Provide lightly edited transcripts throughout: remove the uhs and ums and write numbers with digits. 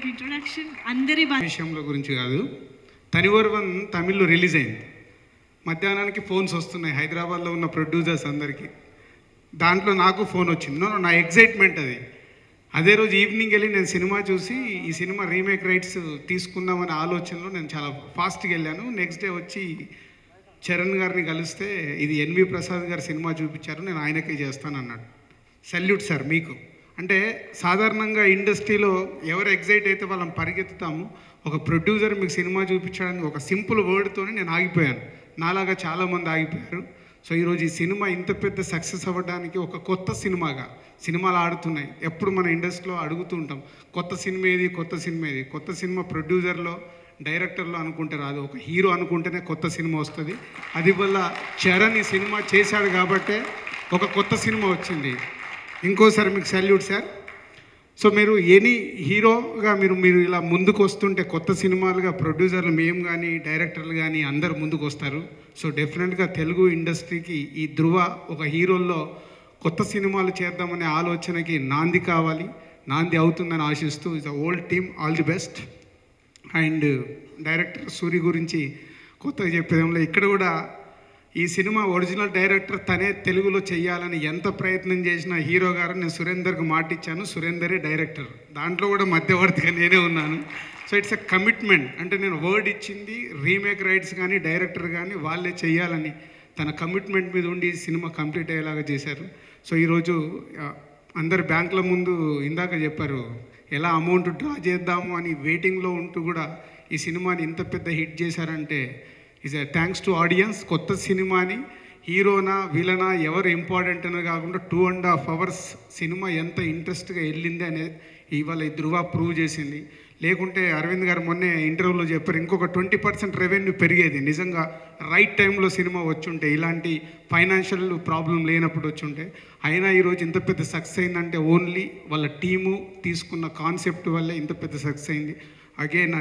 ఒక ఇంట్రొడక్షన్ అందరి విషయంలో గురించి కాదు. తనివర్వన్ తమిళ్లో రిలీజ్ అయింది. మధ్యాహ్నానికి ఫోన్స్ వస్తున్నాయి హైదరాబాద్లో ఉన్న ప్రొడ్యూసర్స్ అందరికీ. దాంట్లో నాకు ఫోన్ వచ్చింది. నా ఎగ్జైట్మెంట్ అది. అదే రోజు ఈవినింగ్ వెళ్ళి నేను సినిమా చూసి ఈ సినిమా రీమేక్ రైట్స్ తీసుకుందామనే ఆలోచనలో నేను చాలా ఫాస్ట్గా వెళ్ళాను. నెక్స్ట్ డే వచ్చి చరణ్ గారిని కలిస్తే ఇది ఎన్వి ప్రసాద్ గారి సినిమా చూపించారు, నేను ఆయనకే చేస్తాను అన్నాడు. సల్యూట్ సార్ మీకు. అంటే సాధారణంగా ఇండస్ట్రీలో ఎవరు ఎగ్జైట్ అయితే వాళ్ళని పరిగెత్తుతాము. ఒక ప్రొడ్యూసర్ మీకు సినిమా చూపించడానికి ఒక సింపుల్ వర్డ్తోనే నేను ఆగిపోయాను. నాలాగా చాలామంది ఆగిపోయారు. సో ఈరోజు ఈ సినిమా ఇంత పెద్ద సక్సెస్ అవ్వడానికి ఒక కొత్త సినిమాగా సినిమాలు ఆడుతున్నాయి. ఎప్పుడు మన ఇండస్ట్రీలో అడుగుతూ ఉంటాం, కొత్త సినిమా ఏది, కొత్త సినిమా ఏది. కొత్త సినిమా ప్రొడ్యూసర్లో డైరెక్టర్లో అనుకుంటే రాదు, ఒక హీరో అనుకుంటేనే కొత్త సినిమా వస్తుంది. అది వల్ల చరణ్ ఈ సినిమా చేశాడు కాబట్టే ఒక కొత్త సినిమా వచ్చింది. ఇంకోసారి మీకు సల్యూట్ సార్. సో మీరు ఎనీ హీరోగా మీరు ఇలా ముందుకు వస్తుంటే కొత్త సినిమాలుగా ప్రొడ్యూసర్లు మేము కానీ డైరెక్టర్లు కానీ అందరు ముందుకు వస్తారు. సో డెఫినెట్గా తెలుగు ఇండస్ట్రీకి ఈ ధృవ ఒక హీరోల్లో కొత్త సినిమాలు చేద్దామనే ఆలోచనకి నాంది కావాలి, నాంది అవుతుందని ఆశిస్తూ is the old team all the best. And director Suri గురించి కొత్తగా చెప్పేదంలో ఇక్కడ కూడా ఈ సినిమా ఒరిజినల్ డైరెక్టర్ తనే తెలుగులో చేయాలని ఎంత ప్రయత్నం చేసినా హీరో గారు నేను సురేందర్కి మాట ఇచ్చాను, సురేందరే డైరెక్టర్. దాంట్లో కూడా మధ్యవర్తిగా నేనే ఉన్నాను. So it's a commitment. అంటే నేను వర్డ్ ఇచ్చింది రీమేక్ రైట్స్ కానీ డైరెక్టర్ కానీ వాళ్ళే చేయాలని తన కమిట్మెంట్ మీద ఉండి సినిమా కంప్లీట్ అయ్యేలాగా చేశారు. సో ఈరోజు అందరు బ్యాంకుల ముందు ఇందాక చెప్పారు ఎలా అమౌంట్ డ్రా చేద్దాము అని వెయిటింగ్లో ఉంటూ కూడా ఈ సినిమాని ఇంత పెద్ద హిట్ చేశారంటే ఈజ్ థ్యాంక్స్ టు ఆడియన్స్. కొత్త సినిమాని హీరోనా విలనా ఎవరు ఇంపార్టెంట్ అనేది కాకుండా 2.5 hours సినిమా ఎంత ఇంట్రెస్ట్గా వెళ్ళింది అనేది ఇవాళ ఈ ధృవ ప్రూవ్ చేసింది. లేకుంటే అరవింద్ గారు మొన్నే ఇంటర్వ్యూలో చెప్పారు ఇంకొక 20% రెవెన్యూ పెరిగేది నిజంగా రైట్ టైంలో సినిమా వచ్చుంటే, ఇలాంటి ఫైనాన్షియల్ ప్రాబ్లం లేనప్పుడు వచ్చుంటే. అయినా ఈరోజు ఇంత పెద్ద సక్సెస్ అయిందంటే ఓన్లీ వాళ్ళ టీము తీసుకున్న కాన్సెప్ట్ వల్లే ఇంత పెద్ద సక్సెస్ అయింది. అగైన్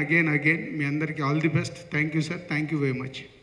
మీ అందరికీ all the best. Thank you sir, thank you very much.